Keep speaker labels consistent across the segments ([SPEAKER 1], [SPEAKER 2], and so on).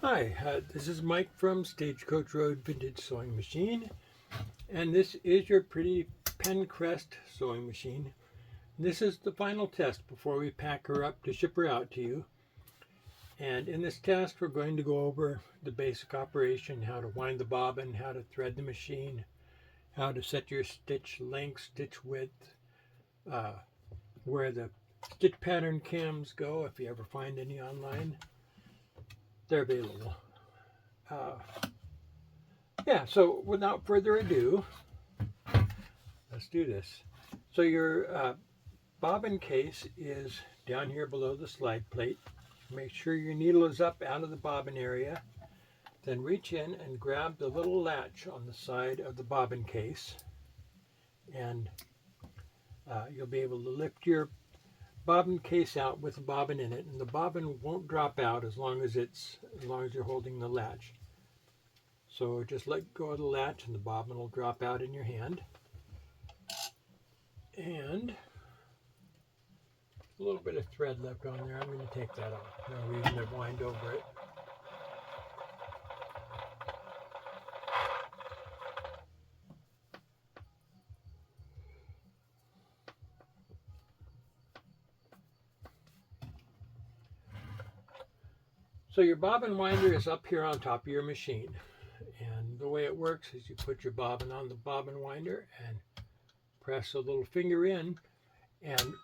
[SPEAKER 1] Hi, this is Mike from Stagecoach Road Vintage Sewing Machine, and this is your pretty Penncrest sewing machine. This is the final test before we pack her up to ship her out to you. And in this test, we're going to go over the basic operation, how to wind the bobbin, how to thread the machine, how to set your stitch length, stitch width, uh, where the stitch pattern cams go if you ever find any online. They're available. Uh, yeah, so without further ado, let's do this. So your bobbin case is down here below the slide plate. Make sure your needle is up out of the bobbin area. Then reach in and grab the little latch on the side of the bobbin case, and you'll be able to lift your bobbin case out with the bobbin in it, and the bobbin won't drop out as long as you're holding the latch. So just let go of the latch and the bobbin will drop out in your hand. And a little bit of thread left on there. I'm going to take that off. No reason to wind over it. So your bobbin winder is up here on top of your machine. And the way it works is you put your bobbin on the bobbin winder and press a little finger in. And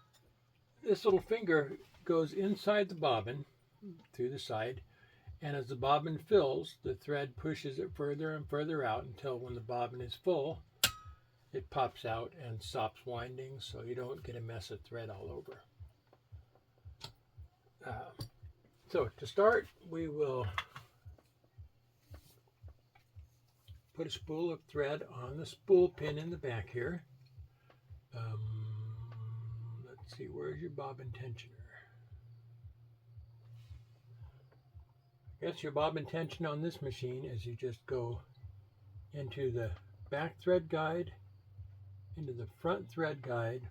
[SPEAKER 1] this little finger goes inside the bobbin through the side. And as the bobbin fills, the thread pushes it further and further out until when the bobbin is full, it pops out and stops winding so you don't get a mess of thread all over. So to start, we will put a spool of thread on the spool pin in the back here. Let's see, where's your bobbin tensioner? I guess your bobbin tension on this machine is you just go into the back thread guide, into the front thread guide,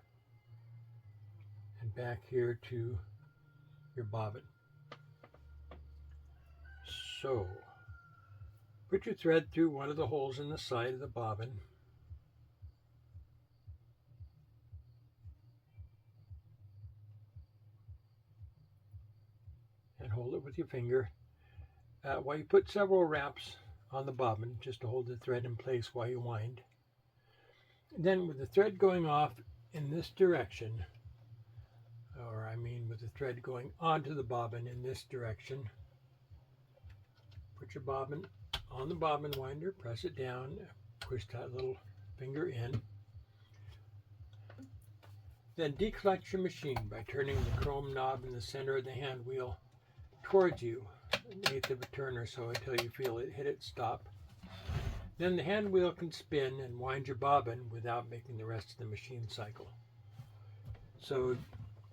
[SPEAKER 1] and back here to your bobbin. So put your thread through one of the holes in the side of the bobbin. And hold it with your finger while you put several wraps on the bobbin just to hold the thread in place while you wind. Then with the thread going off in this direction, or I mean with the thread going onto the bobbin in this direction, put your bobbin on the bobbin winder, press it down, push that little finger in. Then decollect your machine by turning the chrome knob in the center of the hand wheel towards you, an eighth of a turn or so until you feel it hit its stop. Then the hand wheel can spin and wind your bobbin without making the rest of the machine cycle. So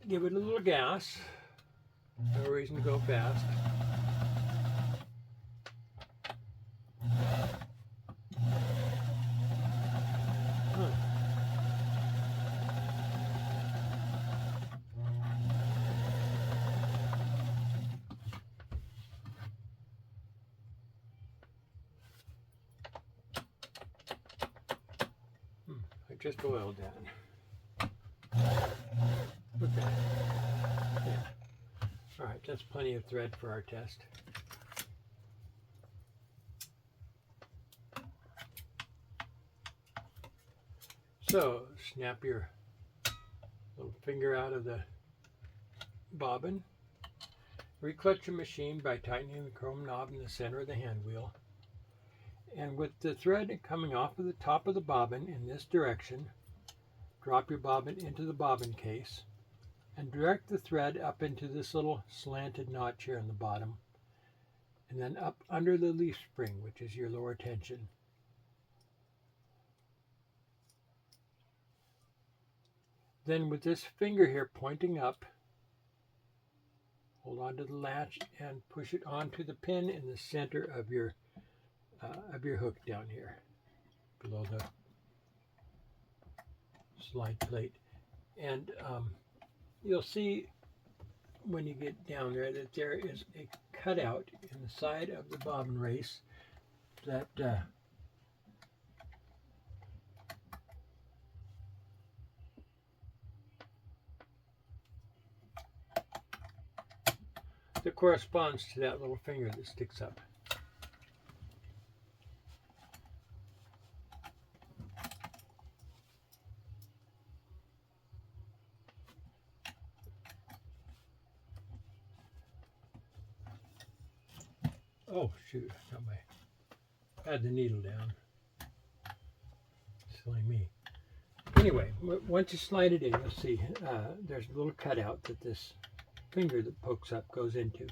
[SPEAKER 1] give it a little gas, no reason to go fast. I just oiled that. Okay. Yeah. All right, that's plenty of thread for our test. So snap your little finger out of the bobbin. Reclutch your machine by tightening the chrome knob in the center of the hand wheel. And with the thread coming off of the top of the bobbin in this direction, drop your bobbin into the bobbin case and direct the thread up into this little slanted notch here in the bottom, and then up under the leaf spring, which is your lower tension. Then with this finger here pointing up, hold on to the latch and push it onto the pin in the center of your hook down here below the slide plate. And you'll see when you get down there that there is a cutout in the side of the bobbin race that that corresponds to that little finger that sticks up. Oh shoot, I got my, had the needle down. Silly me. Anyway, once you slide it in, you'll see there's a little cutout that this finger that pokes up goes into.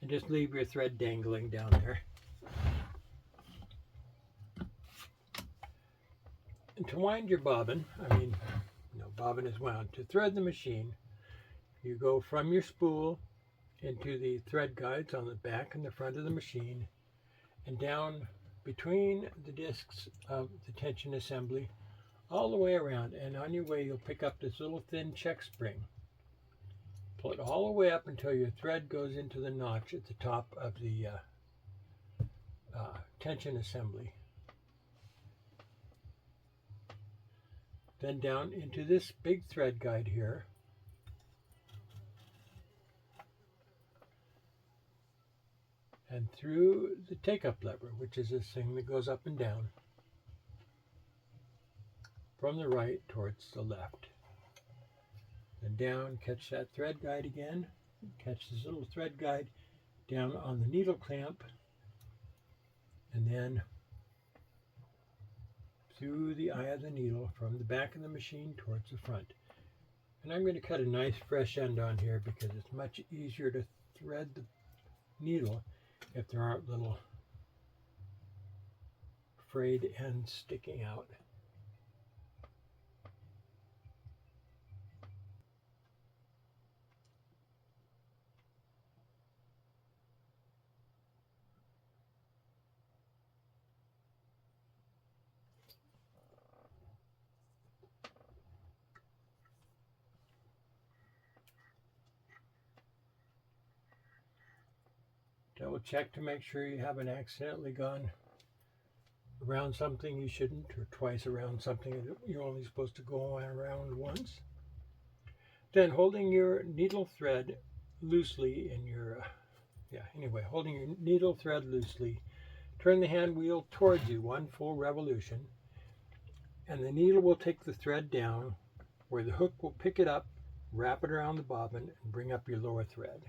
[SPEAKER 1] And just leave your thread dangling down there. And to wind your bobbin, bobbin is wound. To thread the machine, you go from your spool into the thread guides on the back and the front of the machine, and down between the discs of the tension assembly, all the way around. And on your way, you'll pick up this little thin check spring. Pull it all the way up until your thread goes into the notch at the top of the tension assembly. Then down into this big thread guide here. And through the take-up lever, which is this thing that goes up and down from the right towards the left. Then down, catch that thread guide again, catch this little thread guide down on the needle clamp, and then through the eye of the needle from the back of the machine towards the front. And I'm going to cut a nice fresh end on here because it's much easier to thread the needle if there aren't little frayed ends sticking out. Double check to make sure you haven't accidentally gone around something you shouldn't, or twice around something that you're only supposed to go around once. Then holding your needle thread loosely in your, holding your needle thread loosely, turn the hand wheel towards you one full revolution, and the needle will take the thread down where the hook will pick it up, wrap it around the bobbin, and bring up your lower thread.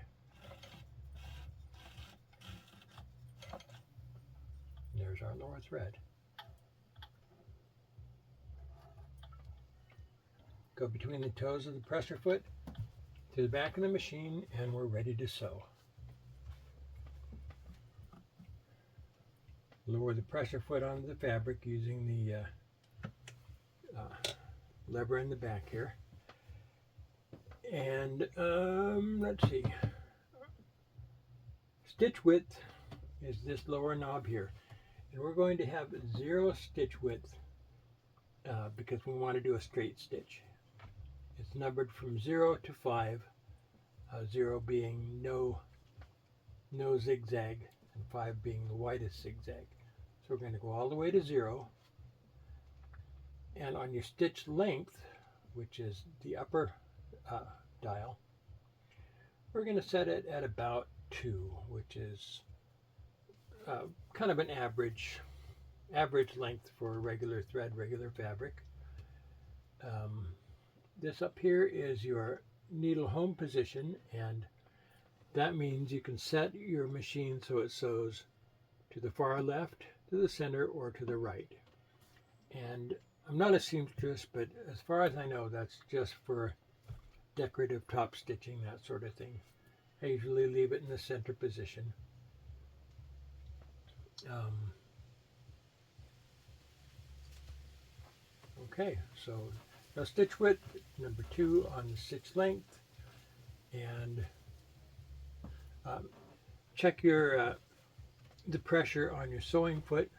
[SPEAKER 1] There's our lower thread. Go between the toes of the pressure foot to the back of the machine, and we're ready to sew. Lower the pressure foot onto the fabric using the lever in the back here. And let's see. Stitch width is this lower knob here. And we're going to have 0 stitch width because we want to do a straight stitch. It's numbered from 0 to 5, 0 being no zigzag, and 5 being the widest zigzag. So we're going to go all the way to 0. And on your stitch length, which is the upper dial, we're going to set it at about 2, which is kind of an average length for a regular thread, regular fabric. This up here is your needle home position, and that means you can set your machine so it sews to the far left, to the center, or to the right. And I'm not a seamstress, but as far as I know, that's just for decorative top stitching, that sort of thing. I usually leave it in the center position. Okay, so now stitch width, number 2 on the stitch length, and check your the pressure on your sewing foot.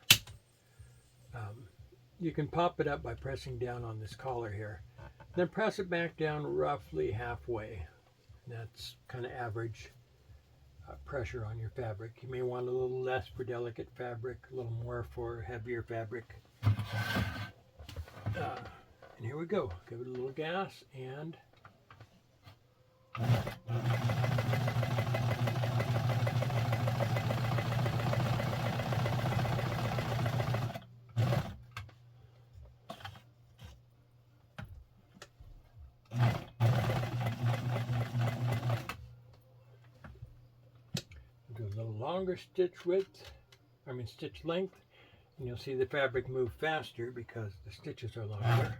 [SPEAKER 1] You can pop it up by pressing down on this collar here, then press it back down roughly halfway. And that's kind of average pressure on your fabric. You may want a little less for delicate fabric, a little more for heavier fabric. And here we go. Give it a little gas and do a little longer stitch length, and you'll see the fabric move faster because the stitches are longer.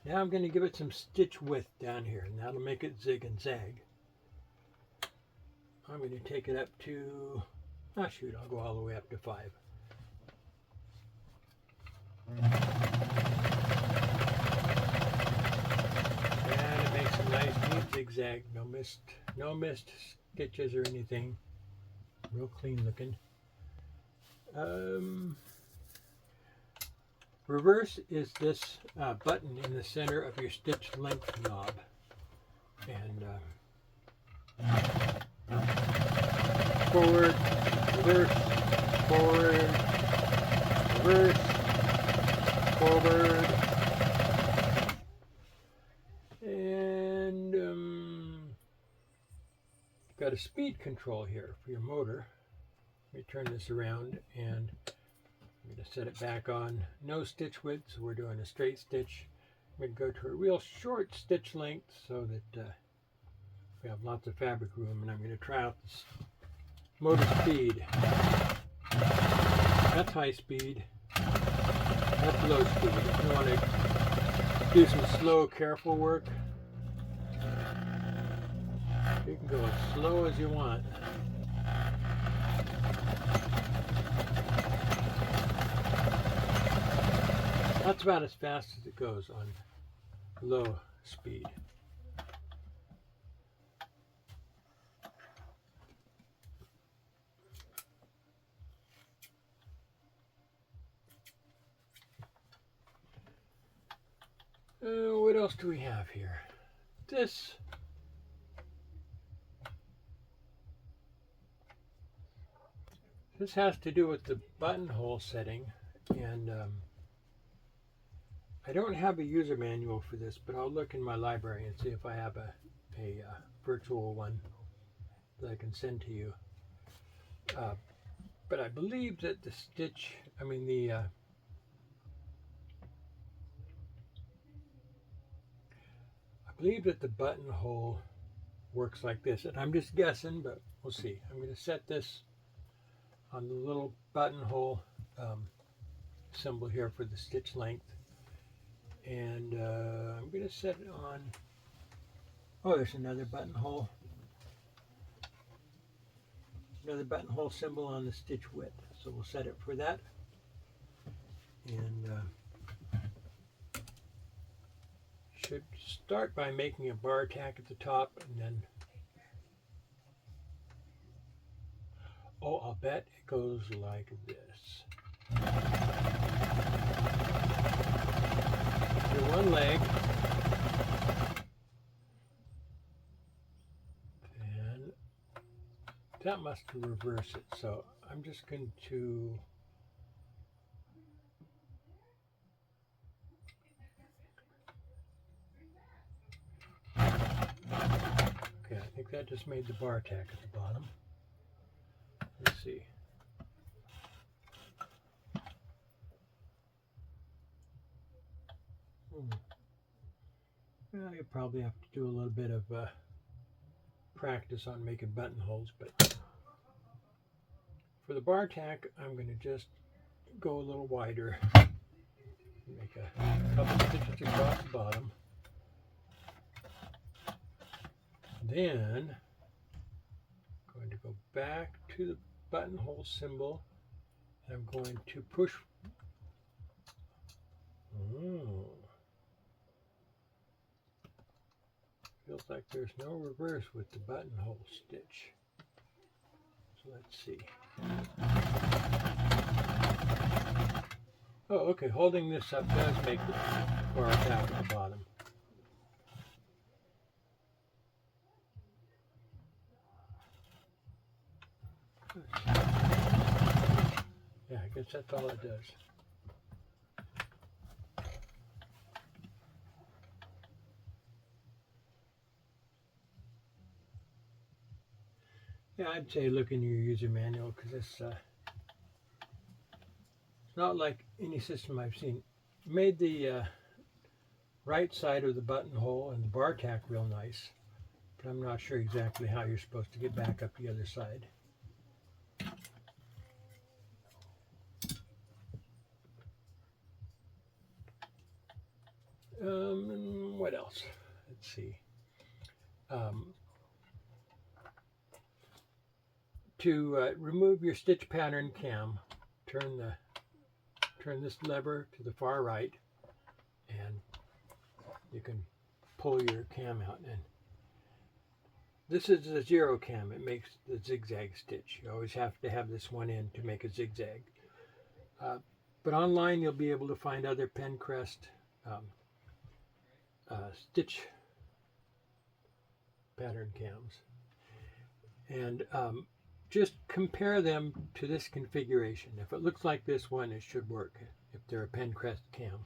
[SPEAKER 1] Now I'm going to give it some stitch width down here, and that'll make it zig and zag. I'm going to take it up to, I'll go all the way up to 5. And it makes a nice neat zigzag, no missed stitches or anything. Real clean looking. Reverse is this button in the center of your stitch length knob. And forward, reverse, forward, reverse, forward. And you've got a speed control here for your motor. Let me turn this around and I'm going to set it back on no stitch width, so we're doing a straight stitch. I'm going to go to a real short stitch length so that we have lots of fabric room, and I'm going to try out this motor speed. That's high speed. That's low speed. If you want to do some slow, careful work, you can go as slow as you want. That's about as fast as it goes on low speed. What else do we have here? This has to do with the buttonhole setting, and I don't have a user manual for this, but I'll look in my library and see if I have a virtual one that I can send to you. But I believe that the stitch, I believe that the buttonhole works like this, and I'm just guessing, but we'll see. I'm going to set this on the little buttonhole symbol here for the stitch length, and I'm going to set it on, oh, there's another buttonhole symbol on the stitch width, so we'll set it for that. And should start by making a bar tack at the top, and then, oh, I'll bet it goes like this. Do one leg, and that must reverse it, so I'm just going to okay, I think that just made the bar tack at the bottom. Let's see. Well, you probably have to do a little bit of practice on making buttonholes, but for the bar tack, I'm going to just go a little wider. Make a couple stitches across the bottom. Then I'm going to go back to the buttonhole symbol, and I'm going to push. Feels like there's no reverse with the buttonhole stitch. So let's see. Oh, okay, holding this up does make the bar tap at the bottom. Yeah, I guess that's all it does. Yeah, I'd say look in your user manual because it's not like any system I've seen. Made the right side of the buttonhole and the bar tack real nice, but I'm not sure exactly how you're supposed to get back up the other side. What else? Let's see. To remove your stitch pattern cam, turn this lever to the far right, and you can pull your cam out. And this is a 0 cam. It makes the zigzag stitch. You always have to have this one in to make a zigzag. But online you'll be able to find other Penncrest stitch pattern cams, and just compare them to this configuration. If it looks like this one, it should work if they're a Penncrest cam.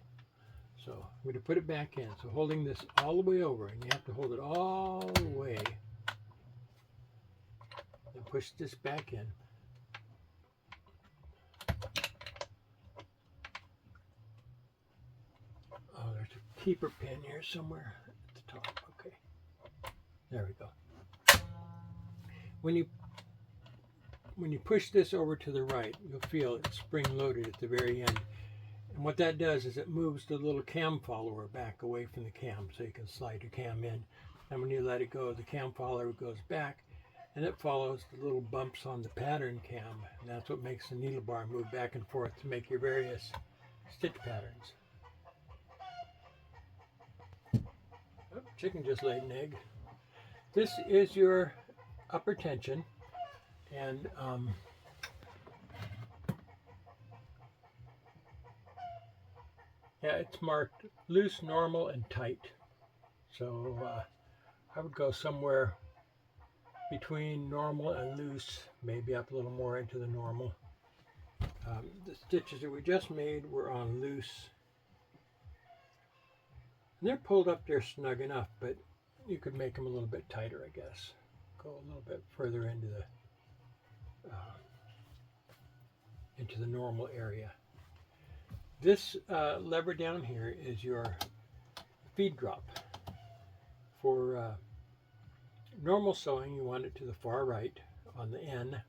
[SPEAKER 1] So I'm going to put it back in. So holding this all the way over, and you have to hold it all the way, and push this back in. Oh, there's a keeper pin here somewhere at the top. Okay, there we go. When you push this over to the right, you'll feel it's spring-loaded at the very end. And what that does is it moves the little cam follower back away from the cam so you can slide your cam in. And when you let it go, the cam follower goes back and it follows the little bumps on the pattern cam. And that's what makes the needle bar move back and forth to make your various stitch patterns. Oh, chicken just laid an egg. This is your upper tension. And yeah, it's marked loose, normal, and tight. So I would go somewhere between normal and loose, maybe up a little more into the normal. The stitches that we just made were on loose. And they're pulled up there snug enough, but you could make them a little bit tighter, I guess. Go a little bit further into the normal area. This lever down here is your feed drop. For normal sewing, you want it to the far right on the N.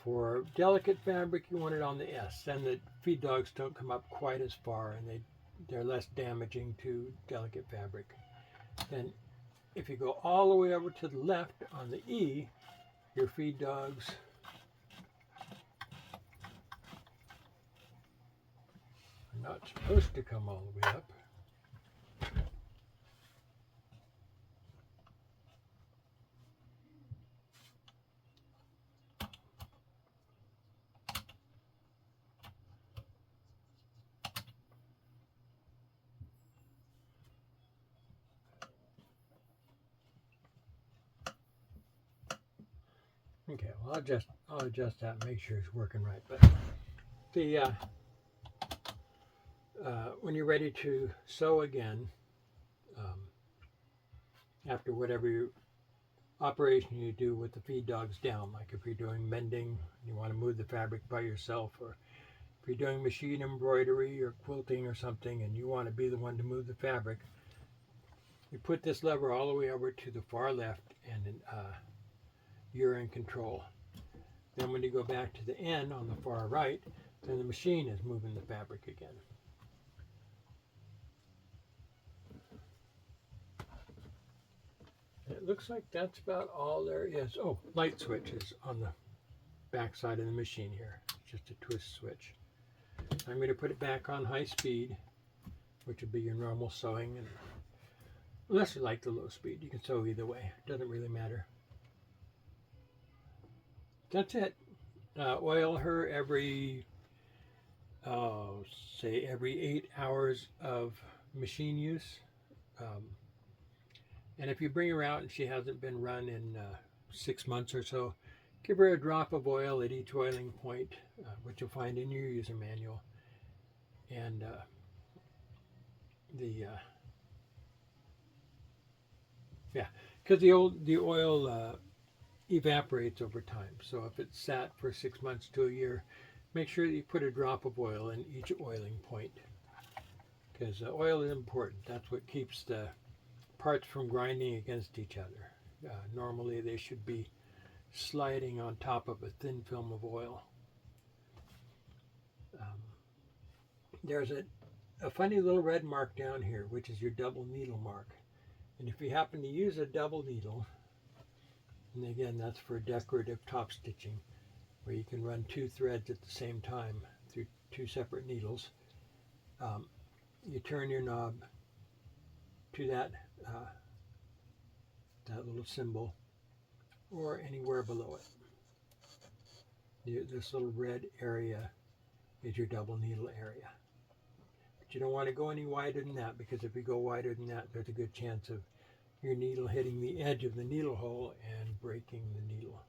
[SPEAKER 1] For delicate fabric, you want it on the S. Then the feed dogs don't come up quite as far, and they're less damaging to delicate fabric. Then if you go all the way over to the left on the E, your feed dogs are not supposed to come all the way up. Okay, well I'll adjust that and make sure it's working right. But the when you're ready to sew again, after whatever operation you do with the feed dogs down, like if you're doing mending, you want to move the fabric by yourself, or if you're doing machine embroidery or quilting or something and you want to be the one to move the fabric, you put this lever all the way over to the far left, and you're in control. Then when you go back to the N on the far right, then the machine is moving the fabric again. It looks like that's about all there is. Oh, light switch is on the back side of the machine here. It's just a twist switch. I'm going to put it back on high speed, which would be your normal sewing, and Unless you like the low speed, you can sew either way. It doesn't really matter. That's it. Oil her every, say every 8 hours of machine use. And if you bring her out and she hasn't been run in 6 months or so, give her a drop of oil at each oiling point, which you'll find in your user manual. And because the oil evaporates over time. So if it's sat for 6 months to a year, make sure that you put a drop of oil in each oiling point, because oil is important. That's what keeps the parts from grinding against each other. Normally they should be sliding on top of a thin film of oil. There's a funny little red mark down here, which is your double needle mark. And if you happen to use a double needle, and again, that's for decorative top stitching, where you can run 2 threads at the same time through 2 separate needles. You turn your knob to that little symbol, or anywhere below it. This little red area is your double needle area. But you don't want to go any wider than that, because if you go wider than that, there's a good chance of your needle hitting the edge of the needle hole and breaking the needle.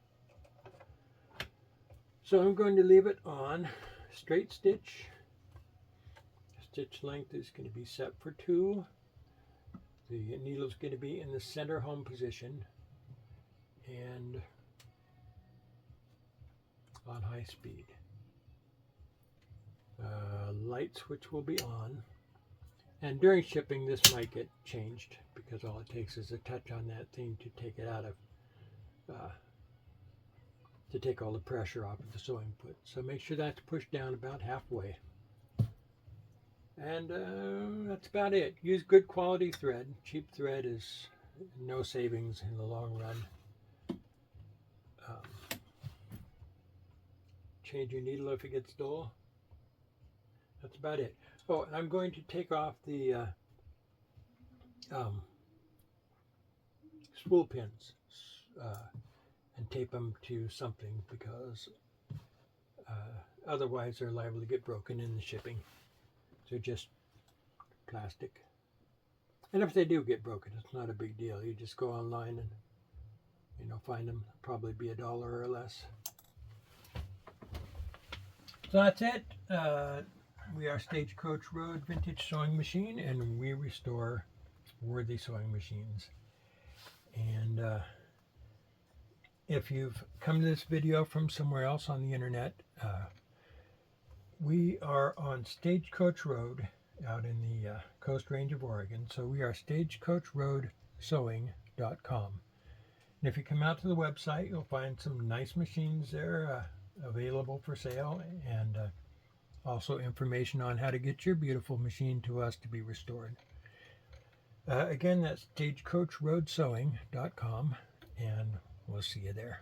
[SPEAKER 1] So I'm going to leave it on straight stitch. Stitch length is going to be set for 2. The needle is going to be in the center home position and on high speed. Light switch will be on. And during shipping, this might get changed, because all it takes is a touch on that thing to take it out of, to take all the pressure off of the sewing foot. So make sure that's pushed down about halfway. And that's about it. Use good quality thread. Cheap thread is no savings in the long run. Change your needle if it gets dull. That's about it. Oh, and I'm going to take off the spool pins and tape them to something, because otherwise they're liable to get broken in the shipping. They're just plastic. And if they do get broken, it's not a big deal. You just go online and find them. Probably be $1 or less. So that's it. We are Stagecoach Road Vintage Sewing Machine, and we restore worthy sewing machines. And if you've come to this video from somewhere else on the internet, we are on Stagecoach Road out in the Coast Range of Oregon. So we are stagecoachroadsewing.com. And if you come out to the website, you'll find some nice machines there available for sale, and also information on how to get your beautiful machine to us to be restored. Again, that's stagecoachroadsewing.com, and we'll see you there.